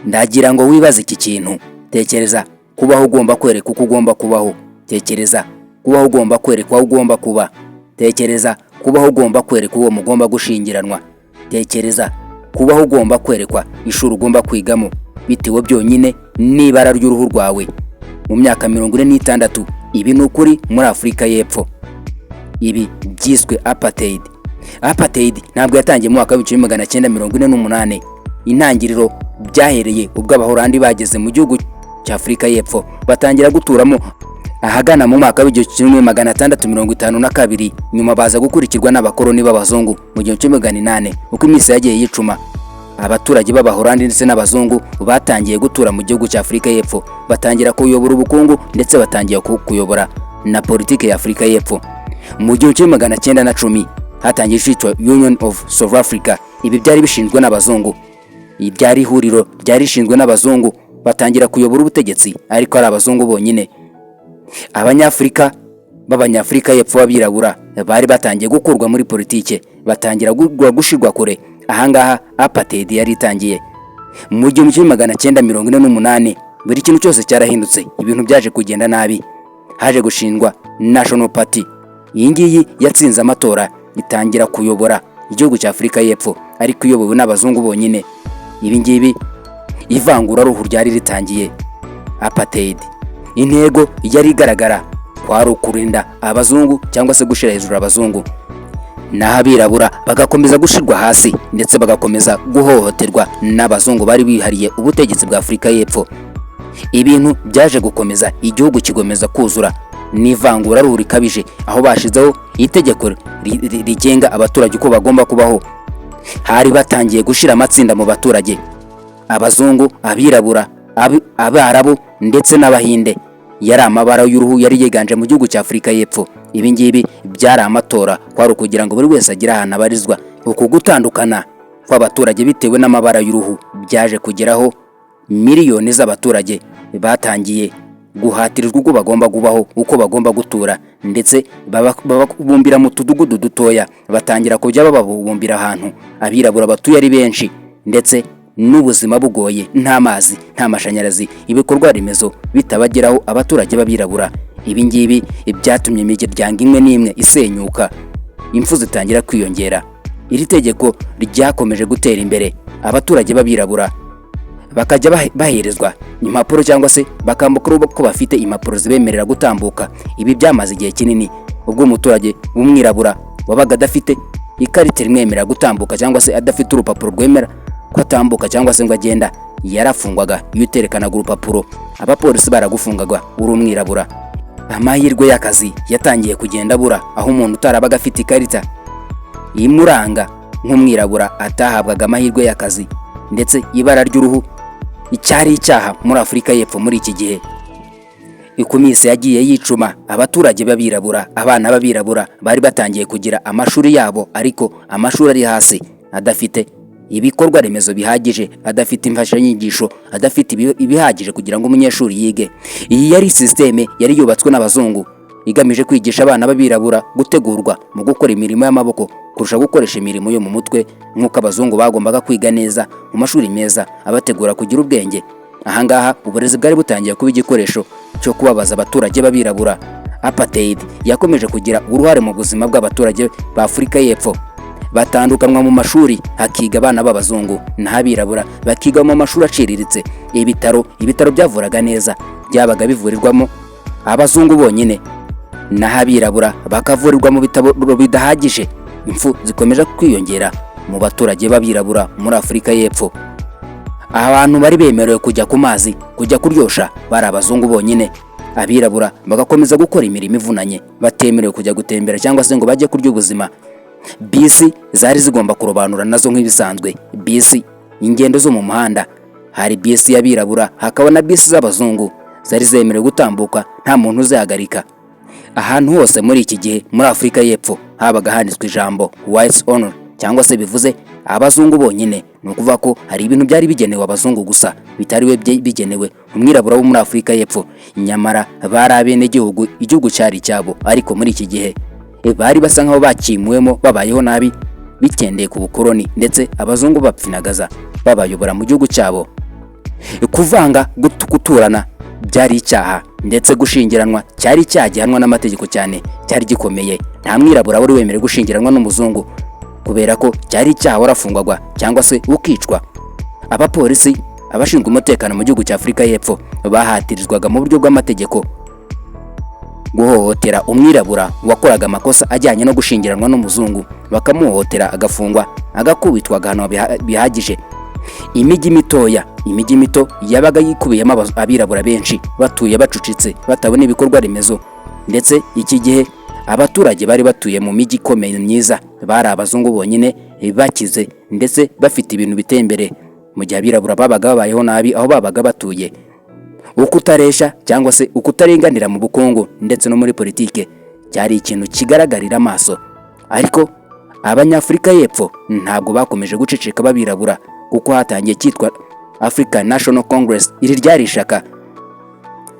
ndagira ngo wibaze iki kintu. Tekereza kubaho ugomba kwereka uko ugomba kubaho. Tekereza kubaho ugomba kwereka aho ugomba kuba. Tekereza kubaho ugomba kwereka uwo mugomba gushingiranwa. Tekereza kubaho ugomba kwerekwa ishuri ugomba kwigamo bitewe byonyine n'ibara ry'uruhu rwawe. Mu myaka 46 ibi ni ukuri muri Afurika y'Epfo. Ibi byiswe Apartheid. Apartheid ntabwo yatangiye mu mwaka wa 1948. Intangiriro byahereye ubwo abahorandi bageze mu gihugu cya Afurika y'Epfo batangira guturamo ahagana mu mwaka wa 1652. Nyuma baza gukurikirwa n'abakoloni b'abazungu mu 1800. Uko iminsi yagiye yicuma, abaturage b'abahorandi ndetse n'abazungu batangiye gutura mu gihugu cya Afurika y'Epfo, batangira kuyobora ubukungu ndetse batangiye kuyobora na politike ya Afurika y'Epfo. Mu 1910 hatangiye kwitwa Union of South Africa. Ibi byari bishinzwe n'abazungu. Byari ihuriro ryarishindwe n'abazungu, batangira kuyobora ubutegetsi ariko ari abazungu bonyine. Abanyafrika b'Abanyafrika y'Epfo b'abirabura bari batangiye gukurwa muri politike, batangira gushirwa kure. Ahangaha Apartheid yari itangiye. Mu 1948 buri kintu cyose cyarahindutse, ibintu byaje kugenda nabi. Haje gushingwa National Party. Iyi ngiyi yatsinze amatora, itangira kuyobora igihugu cya Afurika y'Epfo ariko iyobowe n'abazungu bonyine. Ibi ngibi ivangura ruhu ryari ritangiye. Apartheid intego yari igaragara kwari ukurinda abazungu cyangwa se gushira hejuru abazungu, naho abirabura bagakomeza gushirwa hasi ndetse bagakomeza guhohoterwa n'abazungu bari bihariye ubutegetsi bwa Afurika y'Epfo. Ibintu byaje gukomeza, igihugu kigomeza kuzura n'ivangura ruhu rikabije, aho bashizeho itegeko rigenga abaturage uko bagomba kubaho. Hari batangiye gushira amatsinda mu baturage: abazungu, abirabura, abarabu ndetse n'abahinde. Yari amabara y'uruhu yari yiganje mu gihugu cya Afurika y'Epfo. Ibi ngibi byari amatora kwari kugira ngo buri wese agire ahantu abarizwa. Uku gutandukana kw'abaturage bitewe n'amabara y'uruhu byaje kugeraho miliyoni z'abaturage batangiye guhatirizwa uko bagomba kubaho, uko bagomba gutura, ndetse babumbira mu tudugudu dutoya. Batangira kujya bababumbira ahantu abirabura batuye ari benshi, ndetse n'ubuzima bugoye, nta mazi, nta mashanyarazi, ibikorwa remezo bitabageraho abaturage b'abirabura. Ibi ngibi byatumye imiryango imwe n'imwe isenyuka, impfu zitangira kwiyongera. Iri tegeko ryakomeje gutera imbere, abaturage b'abirabura bakajya baherezwa impapuro cyangwa se bakambuka ko bafite impapuro zibemerera gutambuka. Ibi byamaze igihe kinini, ubwo umuturage w'umwirabura wabaga adafite ikarita rimwemerera gutambuka cyangwa se adafite urupapuro rwemera ko atambuka cyangwa se ngo agenda, yarafungwaga. Iyo uterekanaga urupapuro abapolisi baragufungaga uri umwirabura. Amahirwe y'akazi yatangiye kugenda bura, aho umuntu utarabaga afite ikarita imuranga nk'umwirabura atahabwaga amahirwe y'akazi, ndetse ibara ry'uruhu icyari icyaha muri Afurika y'Epfo. Muri iki gihe ikumisi yagiye yicuma, abaturage b'abirabura, abana b'abirabura bari batangiye kugira amashuri yabo, ariko amashuri ari hasi, adafite ibikorwa remezo bihagije, adafite imfashanyigisho, adafite ibihagije kugira ngo umunyeshuri yige. Iyi yari sisiteme yari yubatswe n'abazungu, igamije kwigisha abana b'abirabura gutegurwa mu gukora imirimo y'amaboko kurusha gukoresha imirimo yo mu mutwe, nk'uko abazungu bagombaga kwiga neza mu mashuri meza abategura kugira ubwenge. Ahangaha uburezi bwari butangiye kuba igikoresho cyo kubabaza abaturage b'abirabura. Apartheid yakomeje kugira uruhare mu buzima bw'abaturage ba Afurika y'Epfo. Batandukanwa mu mashuri, hakiga abana b'abazungu n'abirabura bakiga mu mashuri aciriritse. Ibitaro byavuraga neza byabaga bivurirwamo abazungu bonyine, n'abirabura bakavurirwa mu bitabo bidahagije. Impfu zikomeje kwiyongera mu baturage b'abirabura muri Afurika y'Epfo. Abantu bari bemerewe kujya ku mazi, kujya kuryosha, bari abazungu bonyine. Abirabura bagakomeza gukora imirimo ivunanye, batemerewe kujya gutembera cyangwa se ngo bajye kurya ubuzima. Bisi zari zigomba kurobanura nazo nk'ibisanzwe. Bisi ingendo zo mu muhanda, hari bisi y'abirabura, hakaba na bisi z'abazungu, zari zemerewe gutambuka nta muntu uzihagarika. Ahantu hose muri iki gihe muri Afurika y'Epfo habaga handitswe ijambo whites only, cyangwa se bivuze abazungu bonyine. Ni ukuvuga ko hari ibintu byari bigenewe abazungu gusa, bitariwe bigenewe umwirabura wo muri Afurika y'Epfo. Nyamara bari abene igihugu cyari cyabo, ariko muri iki gihe bari basa nkaho bakimuwemo, babayeho nabi bikendeye ku bukoloni, ndetse abazungu bapfinagaza babayobora mu gihugu cyabo. Kuvanga guturana byari icyaha, ndetse gushingiranwa cyari icyaha gihanwa n'amategeko cyane, cyari gikomeye. Nta mwirabura wari wemerewe gushingiranwa n'umuzungu kubera ko cyari icyaha, warafungwaga cyangwa se ukicwa. Abapolisi, abashinzwe umutekano mu gihugu cya Afurika y'Epfo bahatirizwaga mu buryo bw'amategeko guhohotera umwirabura wakoraga amakosa ajyanye no gushingiranwa n'umuzungu, bakamuhohotera, agafungwa, agakubitwa, agahanwa bihagije. Imijyi mito yabaga yikubiyemo abirabura benshi, batuye bacucitse, batabona ibikorwa remezo, ndetse iki gihe abaturage bari batuye mu mijyi ikomeye myiza bari abazungu bonyine, bakize ndetse bafite ibintu biteye imbere, mu gihe abirabura babaga babayeho nabi aho babaga batuye. Ukutaresha cyangwa se ukutarenganira mu bukungu ndetse no muri politike cyari ikintu kigaragarira amaso. Ariko Abanyafurika y'Epfo ntabwo bakomeje guceceka babirabura, kuko hatangiye cyitwa African National Congress. Iri ryari ishaka,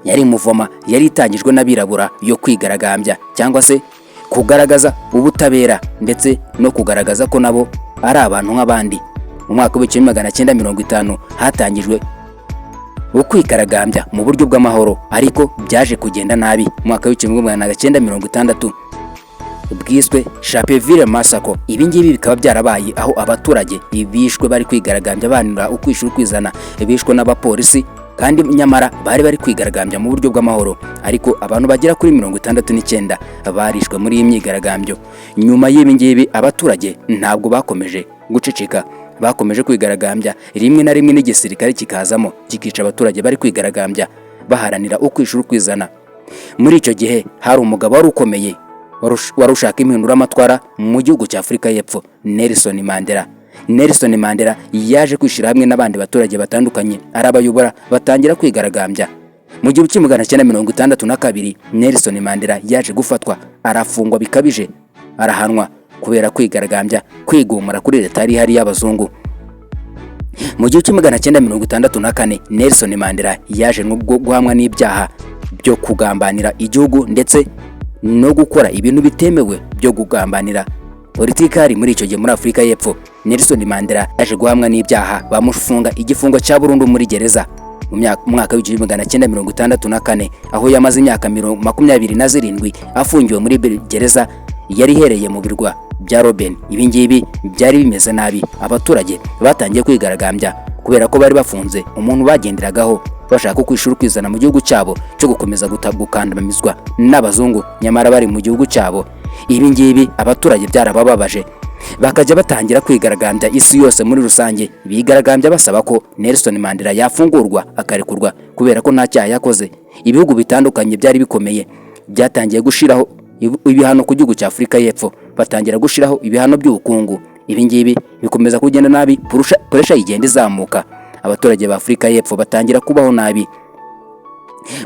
yari muvoma yari itangijwe n'abirabura yo kwigaragambya cyangwa se kugaragaza ubutabera ndetse no kugaragaza ko nabo ari abantu nk'abandi. Mu mwaka wa 1950 hatangijwe ukwigaragambya mu buryo bw'amahoro, ariko byaje kugenda nabi. Mu mwaka wa 1960 bwiswe Chapeville Massacre. Ibi ngibi bikaba byarabaye aho abaturage bishwe bari kwigaragambya banira ukwishura kwizana, bishwe n'abapolisi, kandi nyamara bari kwigaragambya mu buryo bw'amahoro. Ariko abantu bagera kuri 69 barishwe muri iyi myigaragambyo. Nyuma y'ibi ngibi abaturage ntabwo bakomeje guceceka, bakomeje kwigaragambya. Rimwe na rimwe n'igisirikare kikazamo kikica abaturage bari kwigaragambya baharanira ukwishura kwizana. Muri icyo gihe hari umugabo wari ukomeye warushaka impinduramatwara mu gihugu cya Afurika y'Epfo, Nelson Mandela. Nelson Mandela yaje kwishira hamwe n'abandi baturage batandukanye, arabayobora, batangira kwigaragambya. Mu 1962 Nelson Mandela yaje gufatwa, arafungwa bikabije, arahanwa kubera kwigaragambya, kwigomora kuri leta yari hari y'abazungu. Mu 1964 Nelson Mandela yaje guhamwa n'ibyaha byo kugambanira igihugu ndetse no gukora ibintu bitemewe byo kugambanira politikari. Muri icyo gihe muri Afurika y'Epfo Nelson Mandela yaje guhamwa n'ibyaha, bamufunga igifungo cya burundu muri gereza mu mwaka wa 1964, aho yamaze imyaka 27 afungiwe muri gereza yari ihereye mu birwa bya Robben. Ibi ngibi byari bimeze nabi, abaturage batangiye kwigaragambya kubera ko bari bafunze umuntu bagenderagaho bashaka kwishura kwizana mu gihugu cyabo cyo gukomeza gukandamizwa n'abazungu, nyamara bari mu gihugu cyabo. Ibi ngibi abaturage byarabababaje, bakajya batangira kwigaragambya. Isi yose muri rusange bigaragambya basaba ko Nelson Mandela yafungurwa akarekurwa kubera ko nta cyaha yakoze. Ibihugu bitandukanye byari bikomeye byatangiye gushiraho ibihano ku gihugu cya Afurika y'Epfo, batangira gushiraho ibihano by'ubukungu. Ibi ngibi bikomeza kugenda nabi, pressure igenda izamuka, abaturage ba Afurika y'Epfo batangira kubaho nabi.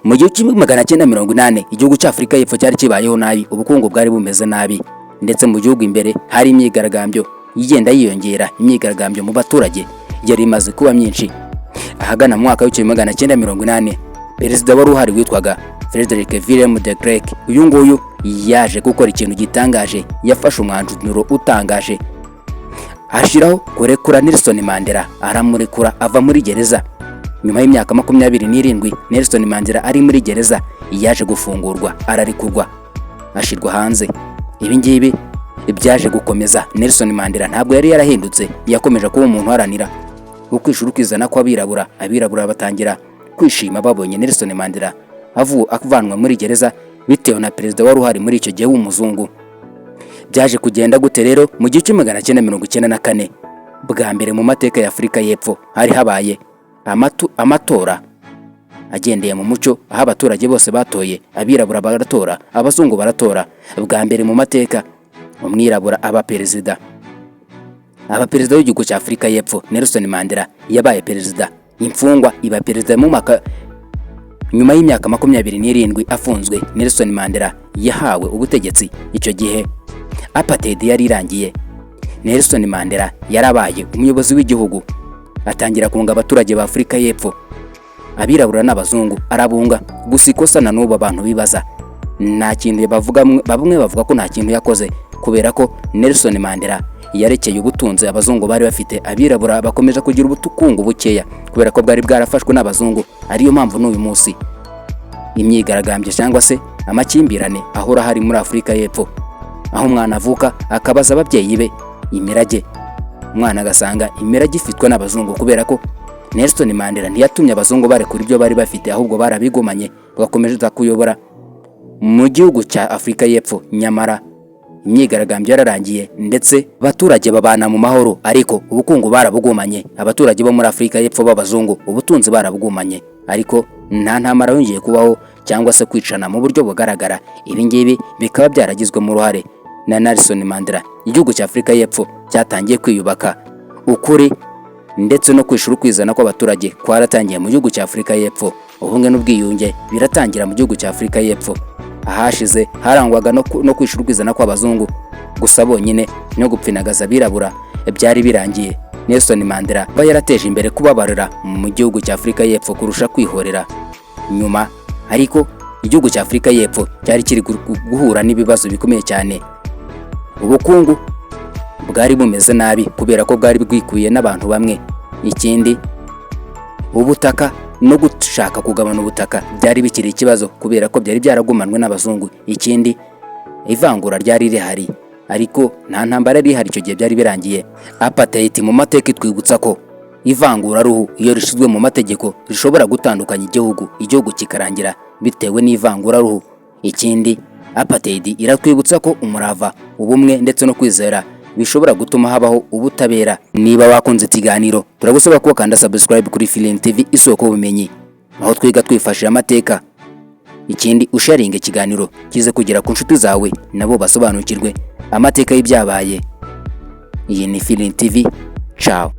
Mu 1980 igihugu cya Afurika y'Epfo cyari kibayeho nabi, ubukungu bwari bumeze nabi, ndetse mu gihugu imbere hari imyigaragambyo igenda yiyongera. Imyigaragambyo mu baturage yari imaze kuba myinshi. Ahagana mu mwaka wa 1980 perezida wari uhari witwaga Frederick Willem de Klerk, uyu nguyu yaje gukora ikintu gitangaje. Yafashe umwanzuro utangaje, ashiraho kurekura Nelson Mandela, aramurekura ava muri gereza. Nyuma y'imyaka 27 Nelson Mandela ari muri gereza, yaje gufungurwa, ararekurwa, ashirwa hanze. Ibi ngibi byaje gukomeza. Nelson Mandela ntabwo yari yarahindutse, yakomeje kuba umuntu haranira ukwishura kwizana kw'abirabura. Abirabura batangira kwishima babonye Nelson Mandela avanwa muri gereza bitewe na perezida wari uhari muri icyo gihe w'umuzungu. Byaje kugenda gute rero? Mu 1994 bwa mbere mu mateka ya Afurika y'Epfo hari habaye amatora agendeye mu muco, aho abaturage bose batoye. Abirabura baratora, abazungu baratora. Bwa mbere mu mateka umwirabura aba perezida. Abaperezida w'igihugu cya Afurika y'Epfo Nelson Mandela yabaye perezida, imfungwa iba perezida mu mwaka. Nyuma y'imyaka 27 afunzwe, Nelson Mandela yahawe ubutegetsi. Icyo gihe Apartheid yari irangiye. Nelson Mandela yarabaye umuyobozi w'igihugu, atangira kunga abaturage ba Afurika y'Epfo, abirabura n'abazungu, arabunga. Gusa ikosa na n'ubu abantu bibaza, nta kintu bamwe bavuga ko nta kintu yakoze, kubera ko Nelson Mandela yarekeye ubutunzi abazungu bari bafite. Abirabura bakomeje kugira ubukungu bukeya kubera ko bwari bwarafashwe n'abazungu. Ariyo mpamvu n'uyu munsi imyigaragambyo cyangwa se amakimbirane ahora hari muri Afurika y'Epfo, aho umwana avuka akabaza ababyeyi be imirage, umwana agasanga imirage ifitwe n'abazungu kubera ko Nelson Mandela ntiyatumye abazungu barekura ibyo bari bafite, ahubwo barabigomanye bagakomeza kuyobora mu gihugu cya Afurika y'Epfo. Nyamara imyigaragambyo yararangiye ndetse abaturage babana mu mahoro, ariko ubukungu barabugumanye. Abaturage bo muri Afurika y'Epfo b'abazungu ubutunzi barabugumanye, ariko nta ntambara yongeye kubaho cyangwa se kwicana mu buryo bugaragara. Ibi ngibi bikaba byaragizwemo uruhare na Nelson Mandela. Igihugu cya Afurika y'Epfo cyatangiye kwiyubaka, ukuri ndetse no kwishura ukwizana kw'abaturage kwaratangiye mu gihugu cya Afurika y'Epfo. Ubumwe n'ubwiyunge biratangira mu gihugu cya Afurika y'Epfo. Ahashize harangwaga no kwishura ukwizana kw'abazungu gusa bonyine no gupfinagaza abirabura. Byari birangiye. Nelson Mandela aba yarateje imbere kubabarira mu gihugu cya Afurika y'Epfo kurusha kwihorera nyuma, ariko igihugu cya Afurika y'Epfo cyari kiri guhura n'ibibazo bikomeye cyane. Ubukungu bwari bumeze nabi kubera ko bwari bwikuye n'abantu bamwe. Ikindi, ubutaka no gushaka kugabana ubutaka byari bikiri ikibazo kubera ko byari byaragumanwe n'abazungu. Ikindi, ivangura ryari rihari, ariko nta ntambara yari ihari icyo gihe, byari birangiye. Apartheid mu mateka itwibutsa ko ivangura ruhu iyo rishizwe mu mategeko rishobora gutandukanya igihugu kikarangira bitewe n'ivangura ruhu. Ikindi, Apartheid iratwibutsa ko umurava, ubumwe ndetse no kwizera bishobora gutuma habaho ubutabera. Niba wakunze ikiganiro, turagusaba kuba kanda subscribe kuri Film TV isoko ubumenyi, aho twiga twifashishije amateka. Ikindi, usharinga ikiganiro kize kugera ku nshuti zawe nabo basobanukirwe amateka y'ibyabaye. Iyi ni Film TV. Ciao.